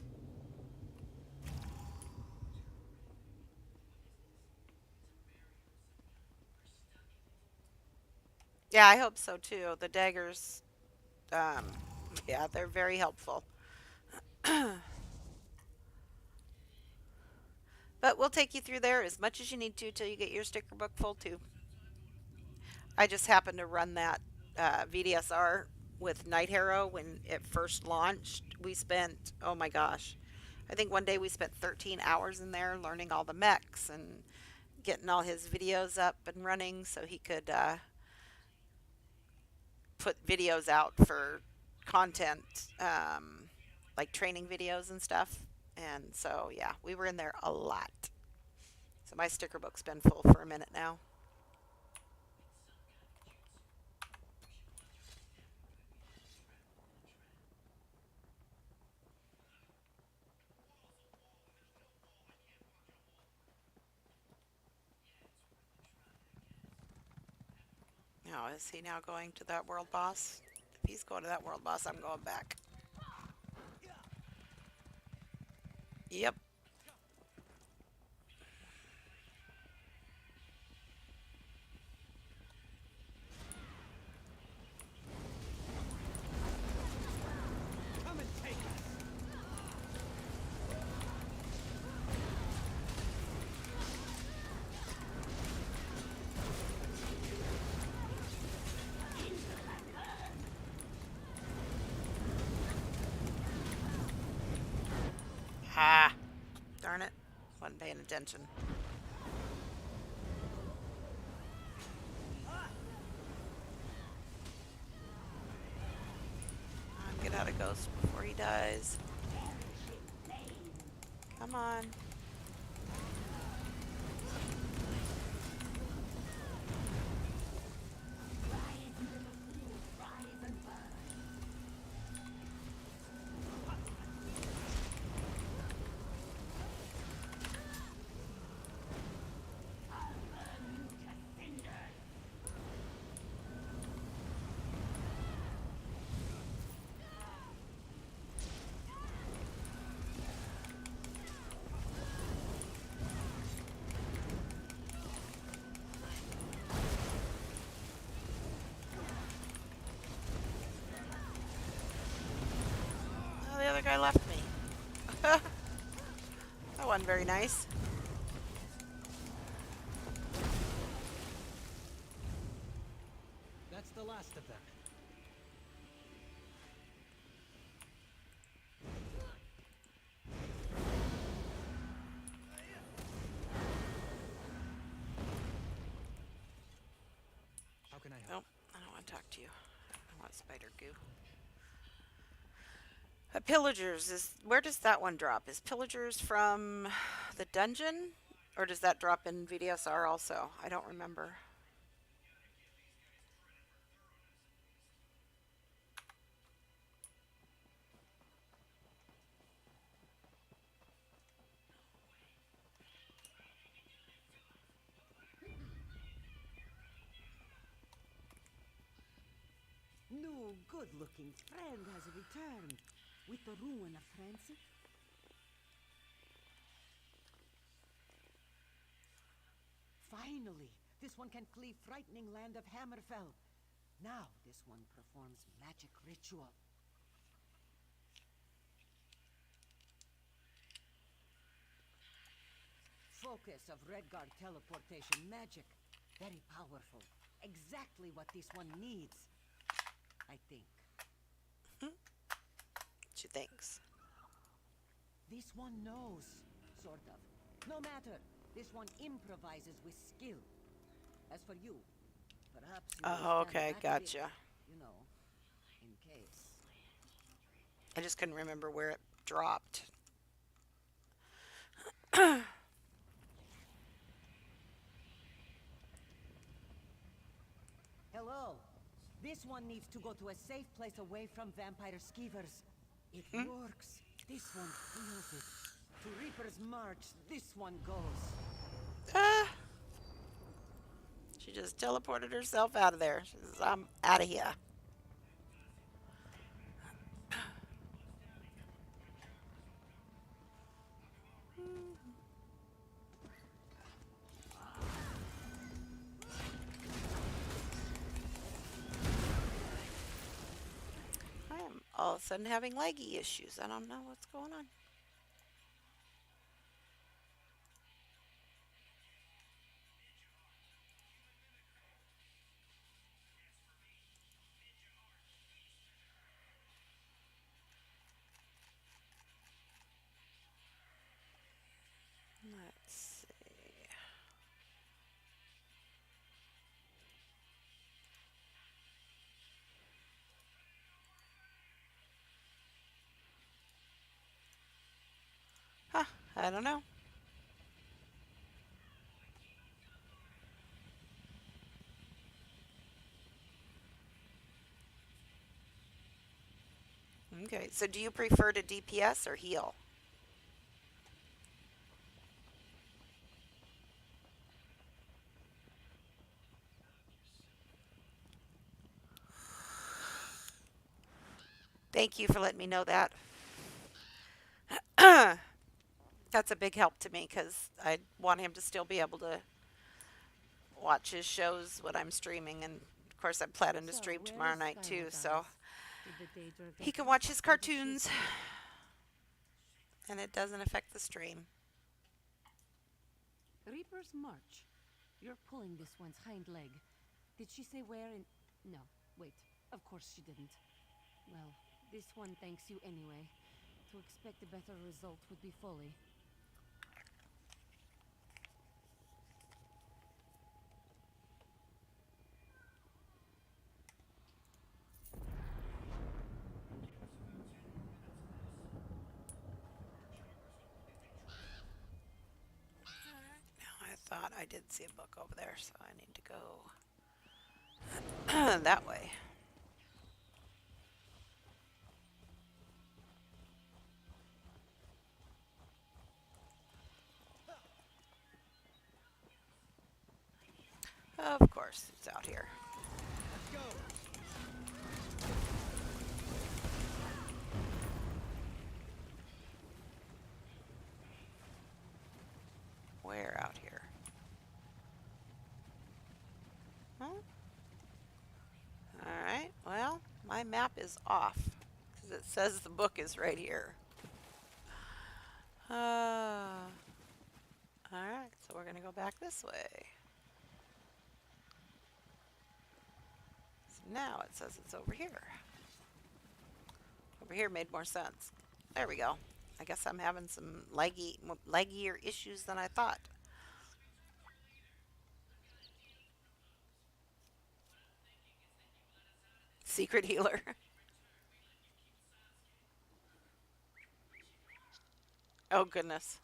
Yeah, I hope so too. The daggers, um, yeah, they're very helpful. But we'll take you through there as much as you need to till you get your sticker book full too. I just happened to run that VDSR with Night Harrow when it first launched. We spent, oh my gosh, I think one day we spent 13 hours in there learning all the mechs and getting all his videos up and running so he could put videos out for content, like training videos and stuff. And so, yeah, we were in there a lot. So my sticker book's been full for a minute now. Now, is he now going to that world boss? If he's going to that world boss, I'm going back. Yep. Come and take us. Ah, darn it. Wasn't paying attention. Get out of Ghost before he dies. Come on. Oh, the other guy left me. That wasn't very nice. That's the last of them. How can I help? Nope, I don't want to talk to you. I want spider goo. Pillagers is where does that one drop? Is Pillagers from the dungeon, or does that drop in VDSR also? I don't remember. New, good-looking friend has returned with the ruin of Francie. Finally, this one can flee frightening land of Hammerfell. Now this one performs magic ritual. Focus of Redguard teleportation magic. Very powerful. Exactly what this one needs, I think. She thinks. This one knows, sort of. No matter, this one improvises with skill. As for you, perhaps you will Oh, stand okay, back a bit, gotcha. you know, in case. I just couldn't remember where it dropped. Hello. This one needs to go to a safe place away from vampire skeevers. It works. This one feels it. To Reaper's March, this one goes. Ah, she just teleported herself out of there. She says, I'm out of here. of a sudden having leggy issues. I don't know what's going on. Let's see. Huh, I don't know. Okay, so do you prefer to DPS or heal? Thank you for letting me know that. That's a big help to me because I want him to still be able to watch his shows when I'm streaming. And of course, I'm planning to So, stream where tomorrow is night too, Skyward so Eyes? Did the Daedra he get can watch lost his or did she cartoons escape? and it doesn't affect the stream. Reaper's March. You're pulling this one's hind leg. Did she say where in... No, wait. Of course she didn't. Well, this one thanks you anyway. To expect a better result would be folly. Now, I thought I did see a book over there, so I need to go that way. Of course, it's out here. Where out here? Huh? Alright, well, my map is off because it says the book is right here. Alright, so we're going to go back this way. So now it says it's over here. Over here made more sense. There we go. I guess I'm having some leggier issues than I thought. Secret healer. Oh goodness.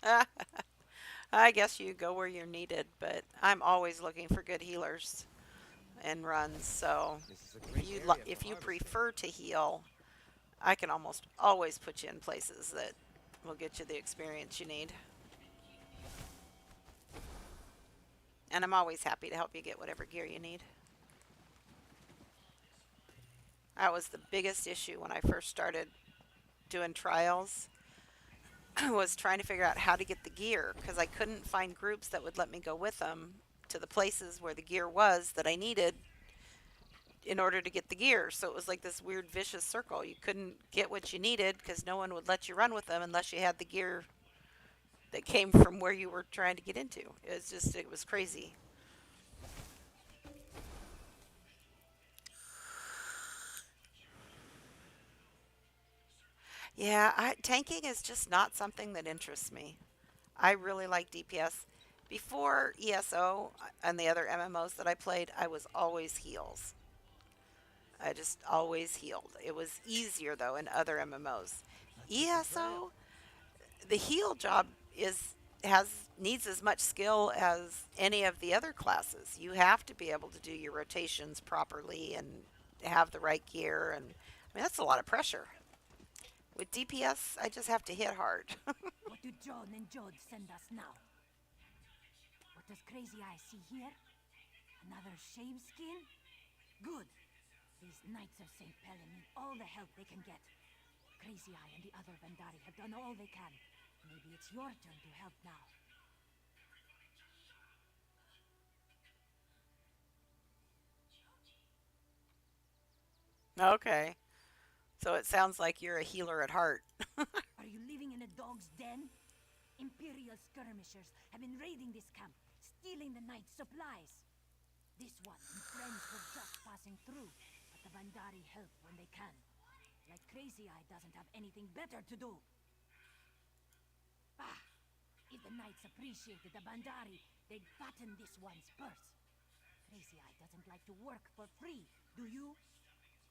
I guess you go where you're needed, but I'm always looking for good healers and runs. So This is a if great you area if for you harvesting. prefer to heal, I can almost always put you in places that will get you the experience you need. And I'm always happy to help you get whatever gear you need. That was the biggest issue when I first started doing trials was trying to figure out how to get the gear because I couldn't find groups that would let me go with them to the places where the gear was that I needed in order to get the gear. So it was like this weird vicious circle. You couldn't get what you needed because no one would let you run with them unless you had the gear that came from where you were trying to get into. It was crazy. Yeah, tanking is just not something that interests me. I really like DPS. Before ESO and the other MMOs that I played, I was always heals. I just always healed. It was easier though in other MMOs. ESO, the heal job is has needs as much skill as any of the other classes. You have to be able to do your rotations properly and have the right gear and I mean that's a lot of pressure. With DPS, I just have to hit hard. What do John and Jod send us now? What does Crazy Eye see here? Another shame skin? Good. These Knights of St. Pellen need all the help they can get. Crazy Eye and the other Vandari have done all they can. Maybe it's your turn to help now. Okay. So it sounds like you're a healer at heart. Are you living in a dog's den? Imperial skirmishers have been raiding this camp, stealing the knight's supplies. This one and friends were just passing through, but the Bandari help when they can. Like Crazy Eye doesn't have anything better to do. Ah, if the knights appreciated the Bandari, they'd fatten this one's purse. Crazy Eye doesn't like to work for free, do you?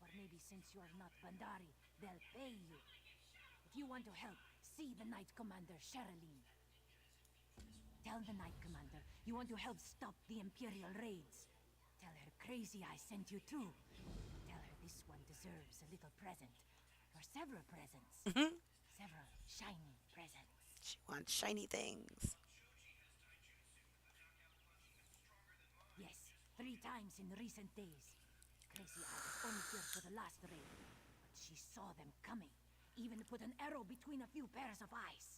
Or maybe since you're not Bandari, they'll pay you. If you want to help, see the Knight Commander Sherilyn. Tell the Knight Commander you want to help stop the Imperial raids. Tell her Crazy Eye sent you too. Tell her this one deserves a little present. Or several presents. Several shiny presents. She wants shiny things. Yes, 3 times in recent days. Crazy Eye was only here for the last raid, but she saw them coming. Even put an arrow between a few pairs of eyes.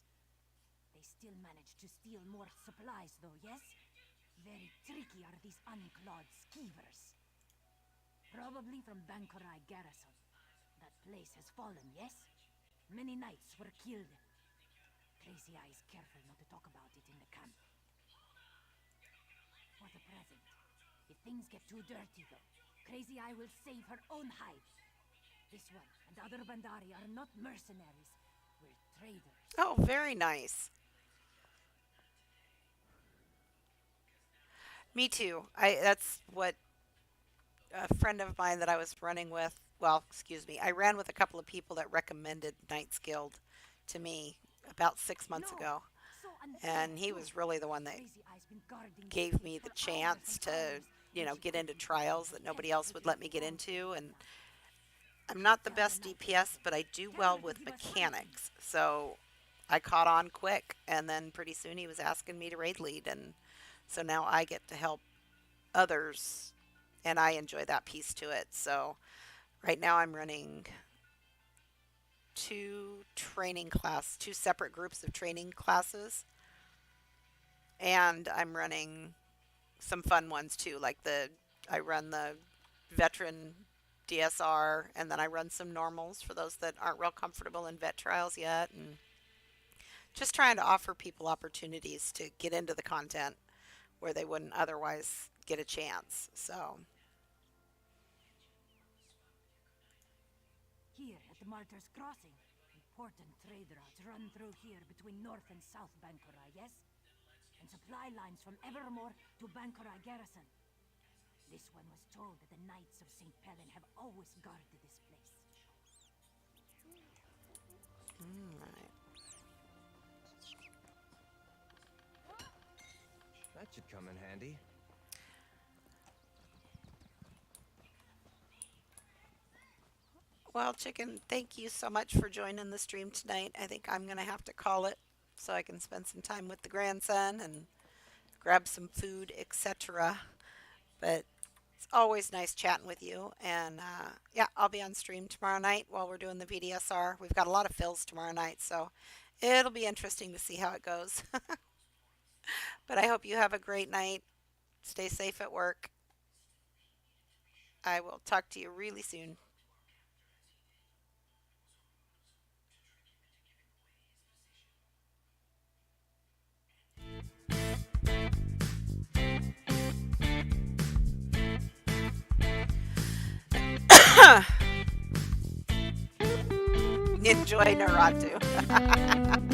They still managed to steal more supplies though, yes? Very tricky are these unclawed skeevers. Probably from Bankorai Garrison. That place has fallen, yes? Many knights were killed. Crazy Eye is careful not to talk about it in the camp. For the present. If things get too dirty though, Crazy Eye will save her own hide. This one and other Bandari are not mercenaries. We're traders. Oh, very nice. Me too. That's what a friend of mine that I was running with, well, excuse me, I ran with a couple of people that recommended Knights Guild to me about 6 months No, ago. so unfair And he too. was really the one that Crazy Eye's been guarding this gave place me the for chance hours and to, hours, you and know, she get couldn't into even trials that get nobody it else would let me between get the into. walls. And I'm not the Tell the best Knight DPS, Commander. but I do Tell well her to with give us something. mechanics. So I caught on quick, and then pretty soon he was asking me to raid lead. And so now I get to help others, and I enjoy that piece to it. So right now I'm running two separate groups of training classes, and I'm running some fun ones too. I run the veteran DSR, and then I run some normals for those that aren't real comfortable in vet trials yet, and just trying to offer people opportunities to get into the content where they wouldn't otherwise get a chance. So, Here at the Martyr's Crossing, important trade routes run through here between North and South Bankorai, yes? And supply lines from Evermore to Bankorai Garrison. This one was told that the Knights of St. Pellen have always guarded this place. alright. That should come in handy. Well, Chicken, thank you so much for joining the stream tonight. I think I'm going to have to call it so I can spend some time with the grandson and grab some food, etc. But it's always nice chatting with you. And yeah, I'll be on stream tomorrow night while we're doing the VDSR. We've got a lot of fills tomorrow night, so it'll be interesting to see how it goes. But I hope you have a great night. Stay safe at work. I will talk to you really soon. Enjoy Naratu.